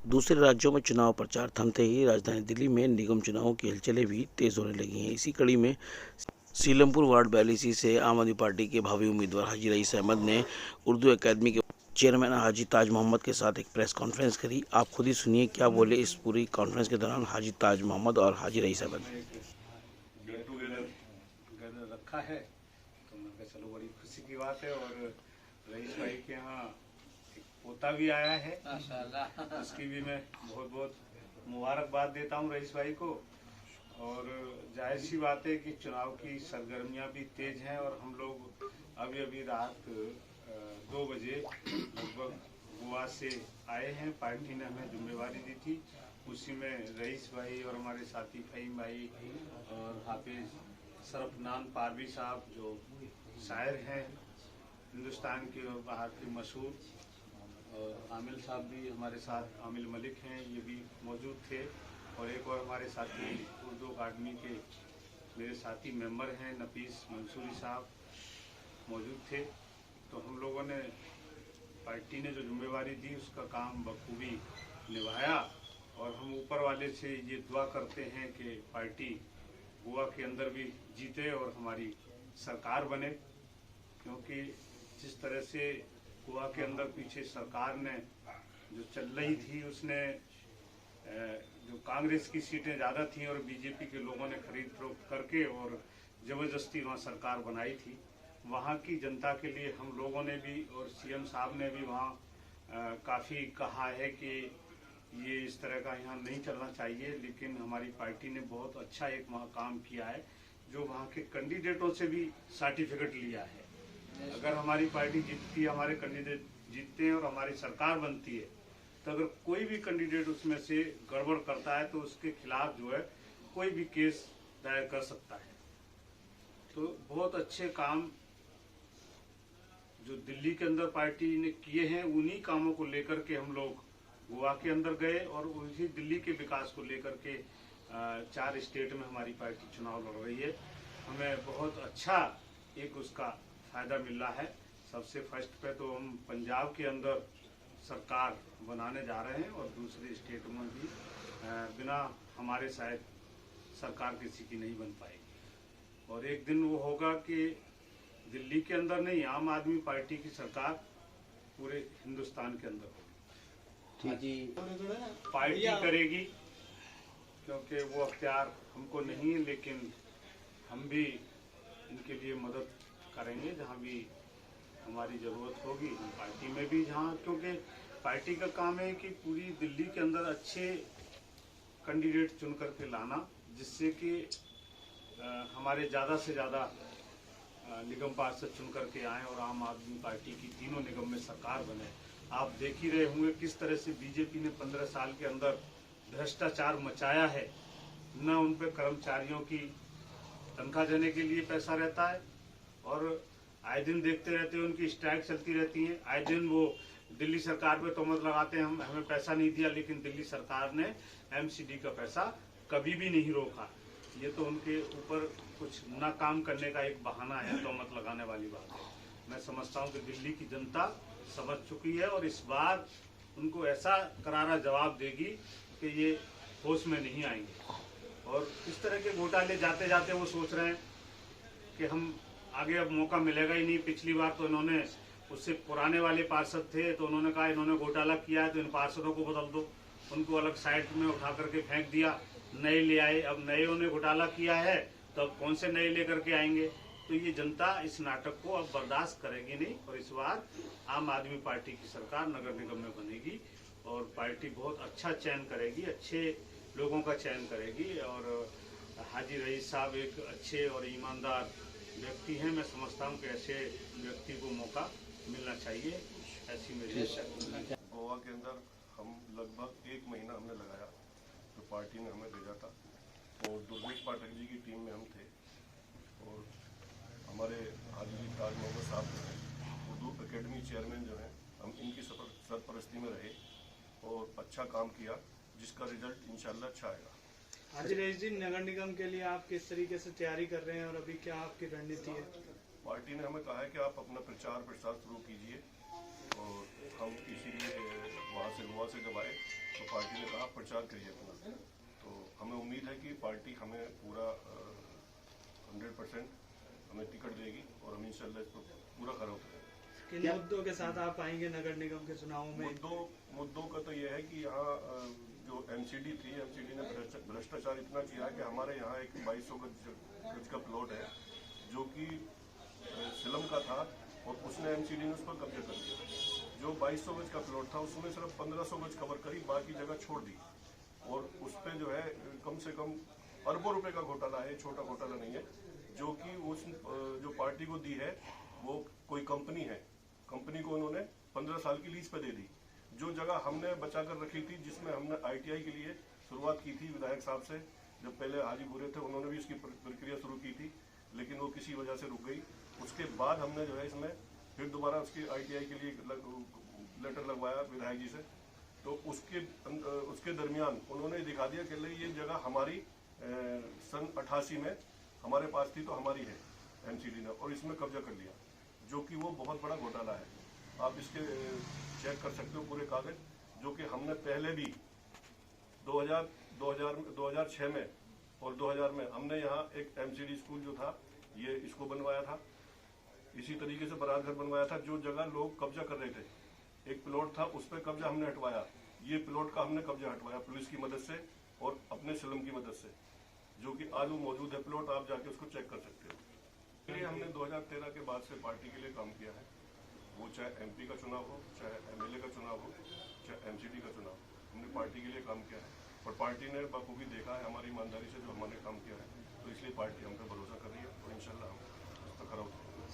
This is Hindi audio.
दूसरे राज्यों में चुनाव प्रचार थमते ही राजधानी दिल्ली में निगम चुनावों की हलचलें भी तेज होने लगी हैं। इसी कड़ी में सीलमपुर वार्ड 42 से आम आदमी पार्टी के भावी उम्मीदवार हाजी रईस अहमद ने उर्दू अकादमी के चेयरमैन हाजी ताज मोहम्मद के साथ एक प्रेस कॉन्फ्रेंस करी। आप खुद ही सुनिए क्या बोले इस पूरी कॉन्फ्रेंस के दौरान हाजी ताज मोहम्मद और हाजी रईस अहमद। गेट टुगेदर रखा है तो मैं कहा चलो बड़ी खुशी की बात है। और रईस भाई के यहाँ एक पोता भी आया है, उसकी भी मैं बहुत बहुत मुबारकबाद देता हूँ रईस भाई को। और जाहिर सी बात है कि चुनाव की सरगर्मियाँ भी तेज हैं और हम लोग अभी रात 2 बजे लगभग गोवा से आए हैं। पार्टी ने हमें जिम्मेवारी दी थी, उसी में रईस भाई और हमारे साथी फहीम भाई और हाफिज सरफनान पारवी साहब जो शायर हैं हिंदुस्तान के और बाहर के मशहूर, और आमिल साहब भी हमारे साथ, आमिल मलिक हैं, ये भी मौजूद थे। और एक और हमारे साथी उर्दू अकादमी के मेरे साथी मेंबर हैं नफीस मंसूरी साहब मौजूद थे। तो हम लोगों ने पार्टी ने जो जिम्मेवारी दी उसका काम बखूबी निभाया। और हम ऊपर वाले से ये दुआ करते हैं कि पार्टी गोवा के अंदर भी जीते और हमारी सरकार बने, क्योंकि जिस तरह से गोवा के अंदर पीछे सरकार ने जो चल रही थी उसने जो कांग्रेस की सीटें ज़्यादा थीं और बीजेपी के लोगों ने खरीद फरोख्त करके और ज़बरदस्ती वहाँ सरकार बनाई थी। वहाँ की जनता के लिए हम लोगों ने भी और सीएम साहब ने भी वहाँ काफ़ी कहा है कि ये इस तरह का यहाँ नहीं चलना चाहिए, लेकिन हमारी पार्टी ने बहुत अच्छा एक वहाँ काम किया है जो वहाँ के कैंडिडेटों से भी सर्टिफिकेट लिया है। अगर हमारी पार्टी जीतती है, हमारे कैंडिडेट जीतते हैं और हमारी सरकार बनती है, तो अगर कोई भी कैंडिडेट उसमें से गड़बड़ करता है तो उसके खिलाफ जो है कोई भी केस दायर कर सकता है। तो बहुत अच्छे काम जो दिल्ली के अंदर पार्टी ने किए हैं, उन्हीं कामों को लेकर के हम लोग गोवा के अंदर गए और उसी दिल्ली के विकास को लेकर के 4 स्टेट में हमारी पार्टी चुनाव लड़ रही है। हमें बहुत अच्छा एक उसका फायदा मिल रहा है। सबसे फर्स्ट पे तो हम पंजाब के अंदर सरकार बनाने जा रहे हैं और दूसरे स्टेट में भी बिना हमारे शायद सरकार किसी की नहीं बन पाएगी। और एक दिन वो होगा कि दिल्ली के अंदर नहीं, आम आदमी पार्टी की सरकार पूरे हिंदुस्तान के अंदर होगी। पार्टी करेगी, क्योंकि वो अख्तियार हमको नहीं है, लेकिन हम भी इनके लिए मदद करेंगे जहाँ भी हमारी ज़रूरत होगी। हम पार्टी में भी जहाँ, क्योंकि पार्टी का काम है कि पूरी दिल्ली के अंदर अच्छे कैंडिडेट चुन करके लाना, जिससे कि हमारे ज़्यादा से ज़्यादा निगम पार्षद चुन करके आए और आम आदमी पार्टी की तीनों निगम में सरकार बने। आप देख ही रहे होंगे किस तरह से बीजेपी ने 15 साल के अंदर भ्रष्टाचार मचाया है। न उन पे कर्मचारियों की तनख्वाह देने के लिए पैसा रहता है और आए दिन देखते रहते हैं उनकी स्ट्राइक चलती रहती है। आए दिन वो दिल्ली सरकार पे तोहमत लगाते हैं हमें पैसा नहीं दिया, लेकिन दिल्ली सरकार ने एमसीडी का पैसा कभी भी नहीं रोका। ये तो उनके ऊपर कुछ ना काम करने का एक बहाना है, तोहमत लगाने वाली बात है। मैं समझता हूँ कि दिल्ली की जनता समझ चुकी है और इस बार उनको ऐसा करारा जवाब देगी कि ये होश में नहीं आएंगे। और इस तरह के घोटाले जाते जाते वो सोच रहे हैं कि हम आगे अब मौका मिलेगा ही नहीं। पिछली बार तो इन्होंने, उससे पुराने वाले पार्षद थे तो उन्होंने कहा इन्होंने घोटाला किया है तो इन पार्षदों को बदल दो, उनको अलग साइड में उठा करके फेंक दिया, नए ले आए। अब नए ने घोटाला किया है तो अब कौन से नए लेकर के आएंगे। तो ये जनता इस नाटक को अब बर्दाश्त करेगी नहीं और इस बार आम आदमी पार्टी की सरकार नगर निगम में बनेगी और पार्टी बहुत अच्छा चयन करेगी, अच्छे लोगों का चयन करेगी। और हाजी रईस साहब एक अच्छे और ईमानदार व्यक्ति हैं। मैं समझता हूँ कि ऐसे व्यक्ति को मौका मिलना चाहिए, ऐसी मेरी इच्छा है। गोवा के अंदर हम लगभग 1 महीना हमने लगाया, तो पार्टी ने हमें भेजा था और दुर्गेश पाठक जी की टीम में हम थे और हमारे हाजी ताज मोहम्मद साहब उर्दू अकेडमी चेयरमैन जो हैं, हम इनकी सरपरस्ती में रहे और अच्छा काम किया, जिसका रिजल्ट इंशाल्लाह अच्छा आएगा। हाजी रईस जी, नगर निगम के लिए आप किस तरीके से तैयारी कर रहे हैं और अभी क्या आपकी रणनीति है? पार्टी ने हमें कहा है कि आप अपना प्रचार प्रसार शुरू कीजिए और हम इसीलिए वहाँ से गोवा से जब आए तो पार्टी ने कहा प्रचार करिए अपना। तो हमें उम्मीद है कि पार्टी हमें पूरा 100% हमें टिकट देगी और हम इंशाल्लाह इस पर पूरा खरा उतरेंगे। किन मुद्दों के साथ आप आएंगे नगर निगम के चुनावों में? मुद्दों का तो यह है कि यहाँ जो एमसीडी थी, एमसीडी ने भ्रष्टाचार इतना किया है कि हमारे यहाँ एक 2200 गज का प्लॉट है जो कि सिलम का था और उसने एमसीडी ने उस पर कब्जा कर दिया। जो 2200 गज का प्लॉट था उसने सिर्फ 1500 गज कवर करी, बाकी जगह छोड़ दी और उस पर जो है कम से कम अरबों रुपए का घोटाला है, छोटा घोटाला नहीं है। जो कि उस जो पार्टी को दी है वो कोई कंपनी है, कंपनी को उन्होंने 15 साल की लीज पे दे दी। जो जगह हमने बचा कर रखी थी, जिसमें हमने आईटीआई के लिए शुरुआत की थी विधायक साहब से, जब पहले हाजी बुरे थे उन्होंने भी इसकी प्रक्रिया शुरू की थी, लेकिन वो किसी वजह से रुक गई। उसके बाद हमने जो है इसमें फिर दोबारा उसकी आईटीआई के लिए लेटर लगवाया विधायक जी से। तो उसके दरमियान उन्होंने दिखा दिया कि ये जगह हमारी सन 88 में हमारे पास थी तो हमारी है एमसीडी ने, और इसमें कब्जा कर लिया, जो कि वो बहुत बड़ा घोटाला है। आप इसके चेक कर सकते हो पूरे कागज, जो कि हमने पहले भी 2006 में और 2000 में हमने यहाँ एक एमसीडी स्कूल जो था ये इसको बनवाया था, इसी तरीके से बारात घर बनवाया था। जो जगह लोग कब्जा कर रहे थे, एक प्लॉट था उस पर कब्जा हमने हटवाया, ये प्लॉट का हमने कब्जा हटवाया पुलिस की मदद से और अपने सिलम की मदद से, जो कि आज वो मौजूद है प्लॉट, आप जाके उसको चेक कर सकते हो। इसलिए हमने 2013 के बाद से पार्टी के लिए काम किया है, वो चाहे एमपी का चुनाव हो, चाहे एमएलए का चुनाव हो, चाहे एमसीडी का चुनाव, हमने पार्टी के लिए काम किया है और पार्टी ने बखूबी देखा है हमारी ईमानदारी से जो हमने काम किया है, तो इसलिए पार्टी हम पे भरोसा कर रही है और इंशाल्लाह हम उस पर खरा उतरेंगे।